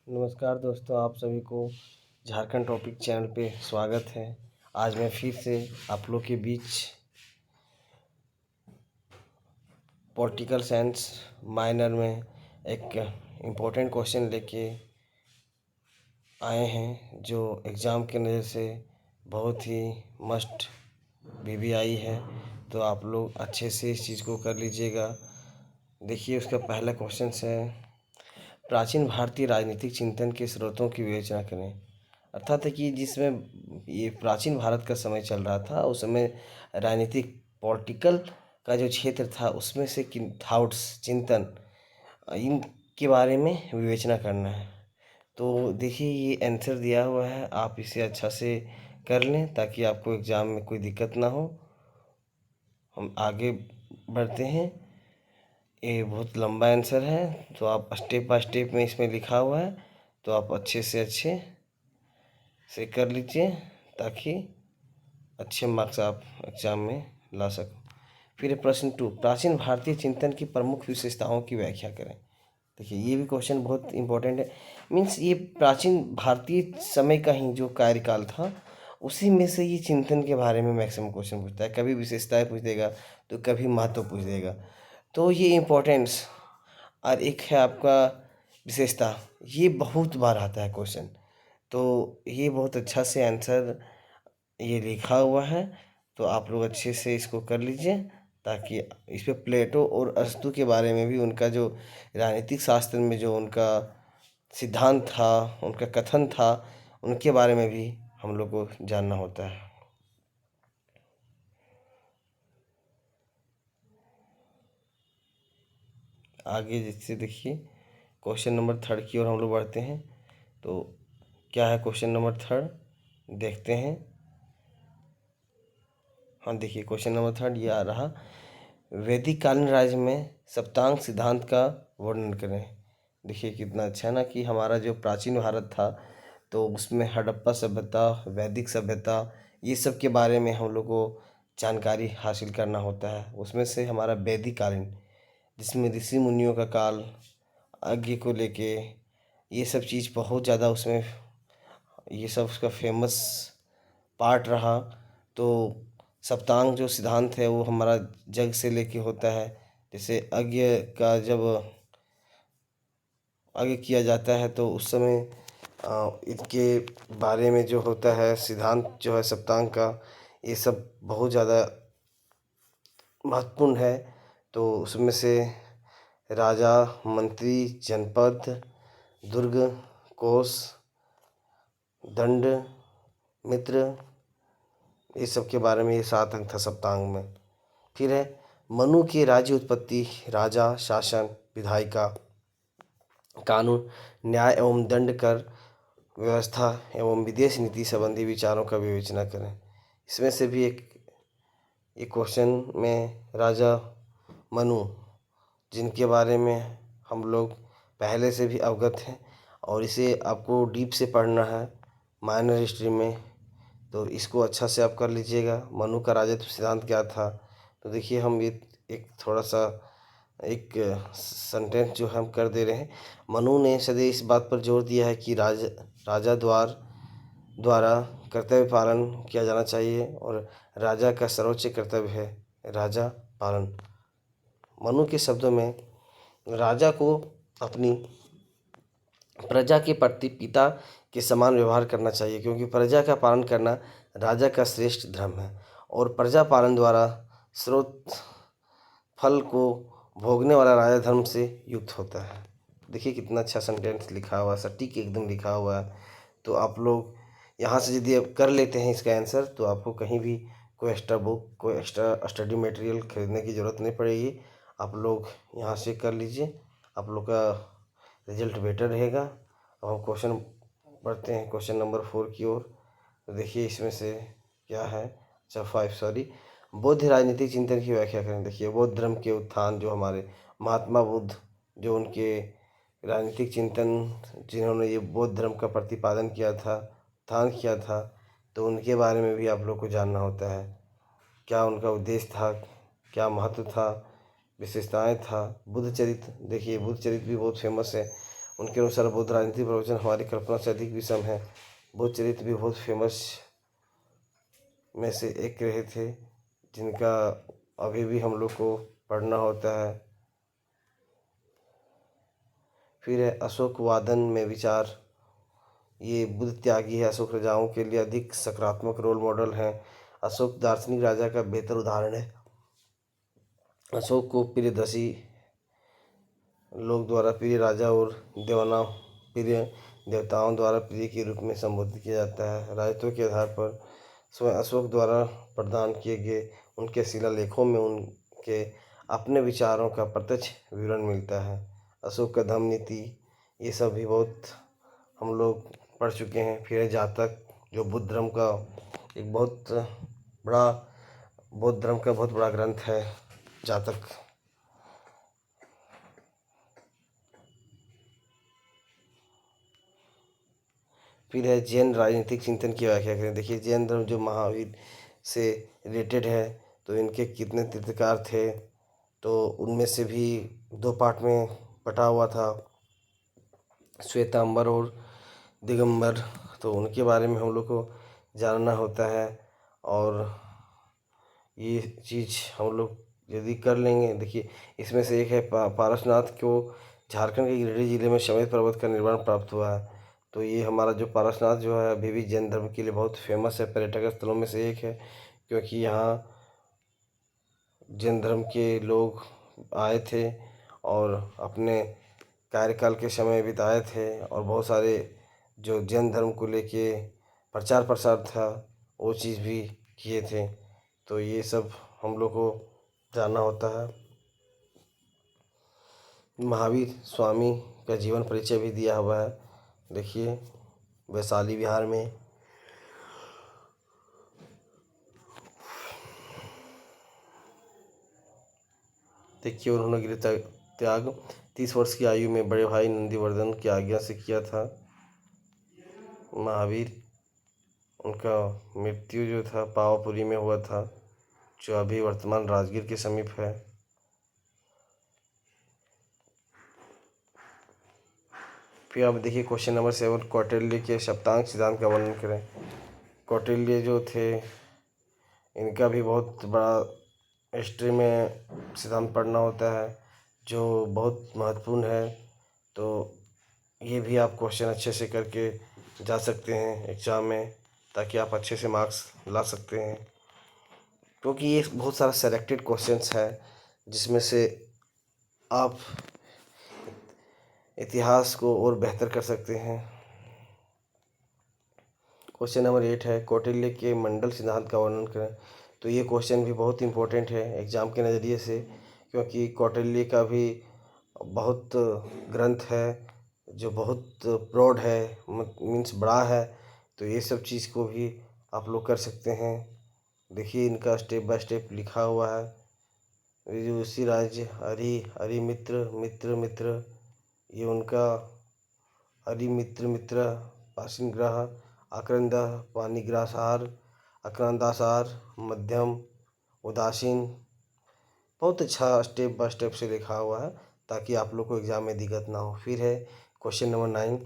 नमस्कार दोस्तों, आप सभी को झारखंड टॉपिक चैनल पे स्वागत है। आज मैं फिर से आप लोग के बीच पॉलिटिकल साइंस माइनर में एक इम्पोर्टेंट क्वेश्चन लेके आए हैं, जो एग्ज़ाम के नज़र से बहुत ही मस्ट BBI है। तो आप लोग अच्छे से इस चीज़ को कर लीजिएगा। देखिए, उसका पहला क्वेश्चन है, प्राचीन भारतीय राजनीतिक चिंतन के स्रोतों की विवेचना करें। अर्थात है कि जिसमें ये प्राचीन भारत का समय चल रहा था, उस समय राजनीतिक पॉलिटिकल का जो क्षेत्र था, उसमें से किन थॉट्स चिंतन इनके बारे में विवेचना करना है। तो देखिए, ये आंसर दिया हुआ है, आप इसे अच्छा से कर लें ताकि आपको एग्ज़ाम में कोई दिक्कत ना हो। हम आगे बढ़ते हैं। ये बहुत लंबा आंसर है, तो आप स्टेप बाय स्टेप में इसमें लिखा हुआ है, तो आप अच्छे से कर लीजिए ताकि अच्छे मार्क्स आप एग्ज़ाम में ला सको। फिर प्रश्न 2, प्राचीन भारतीय चिंतन की प्रमुख विशेषताओं की व्याख्या करें। देखिए, ये भी क्वेश्चन बहुत इंपॉर्टेंट है। मीन्स ये प्राचीन भारतीय समय का ही जो कार्यकाल था, उसी में से ये चिंतन के बारे में मैक्सिमम क्वेश्चन पूछता है। कभी विशेषताएं पूछ देगा तो कभी महत्व पूछ देगा। तो ये इम्पोर्टेंस और एक है आपका विशेषता, ये बहुत बार आता है क्वेश्चन। तो ये बहुत अच्छा से आंसर ये लिखा हुआ है, तो आप लोग अच्छे से इसको कर लीजिए ताकि इस पे प्लेटो और अरस्तू के बारे में भी, उनका जो राजनीतिक शास्त्र में जो उनका सिद्धांत था, उनका कथन था, उनके बारे में भी हम लोग को जानना होता है। आगे जैसे देखिए, क्वेश्चन नंबर 3 की ओर हम लोग बढ़ते हैं। तो क्या है क्वेश्चन नंबर 3, देखते हैं। हाँ, देखिए क्वेश्चन नंबर 3 ये आ रहा, वैदिक कालीन राज्य में सप्तांग सिद्धांत का वर्णन करें। देखिए कितना अच्छा है ना कि हमारा जो प्राचीन भारत था, तो उसमें हड़प्पा सभ्यता, वैदिक सभ्यता, ये सब के बारे में हम लोग को जानकारी हासिल करना होता है। उसमें से हमारा वैदिक कालीन, जिसमें ऋषि मुनियों का काल, यज्ञ को लेके ये सब चीज़ बहुत ज़्यादा उसमें, ये सब उसका फेमस पार्ट रहा। तो सप्तांग जो सिद्धांत है वो हमारा जग से लेके होता है। जैसे यज्ञ का जब यज्ञ किया जाता है, तो उस समय इसके बारे में जो होता है सिद्धांत जो है सप्तांग का, ये सब बहुत ज़्यादा महत्वपूर्ण है। तो उसमें से राजा, मंत्री, जनपद, दुर्ग, कोष, दंड, मित्र, ये सब के बारे में ये 7 अंक था सप्तांग में। फिर है मनु की राज्य उत्पत्ति, राजा, शासन, विधायिका, कानून, न्याय एवं दंड कर व्यवस्था एवं विदेश नीति संबंधी विचारों का विवेचना करें। इसमें से भी एक क्वेश्चन में राजा मनु, जिनके बारे में हम लोग पहले से भी अवगत हैं, और इसे आपको डीप से पढ़ना है माइनर हिस्ट्री में, तो इसको अच्छा से आप कर लीजिएगा। मनु का राजत्व सिद्धांत क्या था? तो देखिए, हम ये एक थोड़ा सा एक सेंटेंस जो हम कर दे रहे हैं। मनु ने सदैव इस बात पर जोर दिया है कि राजा द्वारा कर्तव्य पालन किया जाना चाहिए, और राजा का सर्वोच्च कर्तव्य है राजा पालन। मनु के शब्दों में, राजा को अपनी प्रजा के प्रति पिता के समान व्यवहार करना चाहिए, क्योंकि प्रजा का पालन करना राजा का श्रेष्ठ धर्म है, और प्रजा पालन द्वारा स्रोत फल को भोगने वाला राजा धर्म से युक्त होता है। देखिए कितना अच्छा सेंटेंस लिखा हुआ, सटीक एकदम लिखा हुआ है। तो आप लोग यहाँ से यदि आप कर लेते हैं इसका आंसर, तो आपको कहीं भी कोई एक्स्ट्रा बुक, कोई एक्स्ट्रा स्टडी मटेरियल खरीदने की ज़रूरत नहीं पड़ेगी। आप लोग यहाँ से कर लीजिए, आप लोग का रिजल्ट बेटर रहेगा। अब हम क्वेश्चन पढ़ते हैं, क्वेश्चन नंबर 4 की ओर। तो देखिए इसमें से क्या है, अच्छा 5 सॉरी, बौद्ध राजनीतिक चिंतन की व्याख्या करें। देखिए, बौद्ध धर्म के उत्थान, जो हमारे महात्मा बुद्ध, जो उनके राजनीतिक चिंतन, जिन्होंने ये बौद्ध धर्म का प्रतिपादन किया था, उत्थान किया था, तो उनके बारे में भी आप लोग को जानना होता है। क्या उनका उद्देश्य था, क्या महत्व था, विशेषताएं था। बुद्ध चरित्र, देखिए बुद्ध चरित्र भी बहुत फेमस है। उनके अनुसार बौद्ध राजनीतिक प्रवचन हमारी कल्पना से अधिक विषम है। बुद्ध चरित्र भी बहुत फेमस में से एक रहे थे, जिनका अभी भी हम लोग को पढ़ना होता है। फिर है अशोक वादन में विचार। ये बुद्ध त्यागी है, अशोक राजाओं के लिए अधिक सकारात्मक रोल मॉडल हैं। अशोक दार्शनिक राजा का बेहतर उदाहरण है। अशोक को प्रियदर्शी लोग द्वारा प्रिय राजा और देवाना प्रिय देवताओं द्वारा प्रिय के रूप में संबोधित किया जाता है। राजत्व के आधार पर स्वयं अशोक द्वारा प्रदान किए गए उनके शिलालेखों में उनके अपने विचारों का प्रत्यक्ष विवरण मिलता है। अशोक का धम्म नीति, ये सब भी बहुत हम लोग पढ़ चुके हैं। फिर है जातक, जो बुद्ध धर्म का एक बहुत बड़ा ग्रंथ है जातक। फिर है जैन राजनीतिक चिंतन की व्याख्या करें। देखिए, जैन धर्म जो महावीर से रिलेटेड है, तो इनके कितने तीर्थकार थे, तो उनमें से भी 2 पार्ट में बटा हुआ था, श्वेतांबर और दिगंबर। तो उनके बारे में हम लोग को जानना होता है, और ये चीज़ हम लोग यदि कर लेंगे। देखिए, इसमें से एक है पारसनाथ को झारखंड के गिरिडीह जिले में समेत पर्वत का निर्माण प्राप्त हुआ है। तो ये हमारा जो पारसनाथ जो है अभी भी जैन धर्म के लिए बहुत फेमस है, पर्यटक स्थलों में से एक है, क्योंकि यहाँ जैन धर्म के लोग आए थे और अपने कार्यकाल के समय बिताए थे, और बहुत सारे जो जैन धर्म को लेके प्रचार प्रसार था वो चीज़ भी किए थे। तो ये सब हम लोग को जानना होता है। महावीर स्वामी का जीवन परिचय भी दिया हुआ है। देखिए, वैशाली बिहार में। देखिए, उन्होंने गृह त्याग 30 वर्ष की आयु में बड़े भाई नंदीवर्धन की आज्ञा से किया था। महावीर, उनका मृत्यु जो था पावापुरी में हुआ था, जो अभी वर्तमान राजगीर के समीप है। फिर आप देखिए क्वेश्चन नंबर 7, कौटिल्य के सप्तांग सिद्धांत का वर्णन करें। कौटिल्य जो थे, इनका भी बहुत बड़ा हिस्ट्री में सिद्धांत पढ़ना होता है, जो बहुत महत्वपूर्ण है। तो ये भी आप क्वेश्चन अच्छे से करके जा सकते हैं एग्ज़ाम में, ताकि आप अच्छे से मार्क्स ला सकते हैं, क्योंकि ये बहुत सारा सेलेक्टेड क्वेश्चंस है, जिसमें से आप इतिहास को और बेहतर कर सकते हैं। क्वेश्चन नंबर 8 है, कौटिल्य के मंडल सिद्धांत का वर्णन करें। तो ये क्वेश्चन भी बहुत इंपॉर्टेंट है एग्ज़ाम के नज़रिए से, क्योंकि कौटिल्य का भी बहुत ग्रंथ है जो बहुत ब्रॉड है, मीन्स बड़ा है। तो ये सब चीज़ को भी आप लोग कर सकते हैं। देखिए, इनका स्टेप बाय स्टेप लिखा हुआ है। विदुषी राज्य, हरि मित्र, ये उनका हरि मित्र पाषाण ग्रह, आक्रंद पाणिग्रासार, आक्रांतासार, मध्यम, उदासीन। बहुत अच्छा स्टेप बाय स्टेप से लिखा हुआ है, ताकि आप लोग को एग्ज़ाम में दिक्कत ना हो। फिर है क्वेश्चन नंबर 9,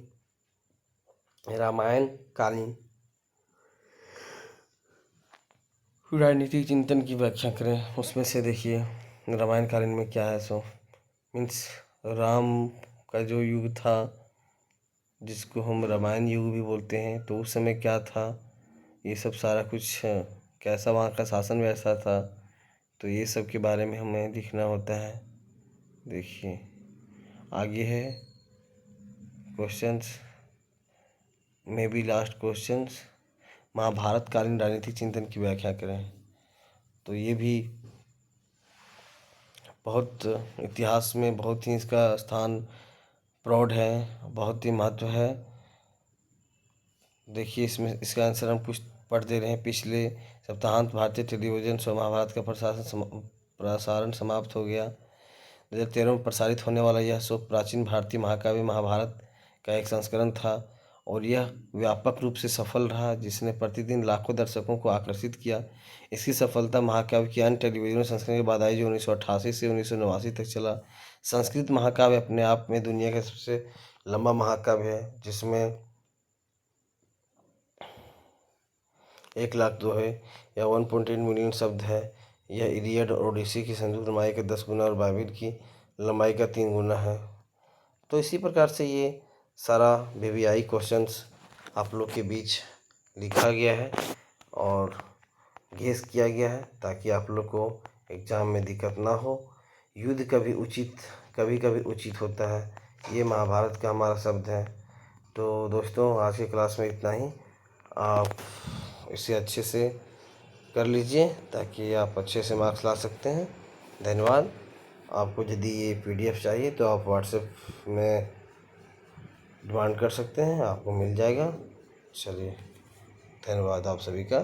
रामायण कालीन राजनीतिक चिंतन की व्याख्या करें। उसमें से देखिए, रामायण कालीन में क्या है, सो मीन्स राम का जो युग था, जिसको हम रामायण युग भी बोलते हैं, तो उस समय क्या था, ये सब सारा कुछ कैसा वहाँ का शासन व्यवस्था था, तो ये सब के बारे में हमें लिखना होता है। देखिए, आगे है क्वेश्चंस में भी लास्ट क्वेश्चंस, महाभारत कालीन राजनीतिक चिंतन की व्याख्या करें। तो ये भी बहुत इतिहास में बहुत ही इसका स्थान प्रौढ़ है, बहुत ही महत्व है। देखिए, इसमें इसका आंसर हम कुछ पढ़ दे रहे हैं। पिछले सप्ताहांत भारतीय टेलीविज़न शो महाभारत का प्रसारण समाप्त हो गया। 2013 में प्रसारित होने वाला यह शो प्राचीन भारतीय महाकाव्य महाभारत का एक संस्करण था, और यह व्यापक रूप से सफल रहा, जिसने प्रतिदिन लाखों दर्शकों को आकर्षित किया। इसकी सफलता महाकाव्य की अन्य टेलीविजन संस्करण के बाद आई, जो 1988 से 1989 तक चला। संस्कृत महाकाव्य अपने आप में दुनिया का सबसे लंबा महाकाव्य है, जिसमें 1,00,000 दोहे या 1.8 मिलियन शब्द है। यह इलियड और ओडिसी की संयुक्त लंबाई का 10 गुना और बाइबिल की लंबाई का 3 गुना है। तो इसी प्रकार से ये सारा वीवीआई क्वेश्चंस आप लोग के बीच लिखा गया है और गेस किया गया है, ताकि आप लोग को एग्ज़ाम में दिक्कत ना हो। युद्ध कभी कभी उचित होता है, ये महाभारत का हमारा शब्द है। तो दोस्तों, आज की क्लास में इतना ही। आप इसे अच्छे से कर लीजिए ताकि आप अच्छे से मार्क्स ला सकते हैं। धन्यवाद। आपको यदि ये पीडीएफ चाहिए तो आप व्हाट्सएप में डिमांड कर सकते हैं, आपको मिल जाएगा। चलिए, धन्यवाद आप सभी का।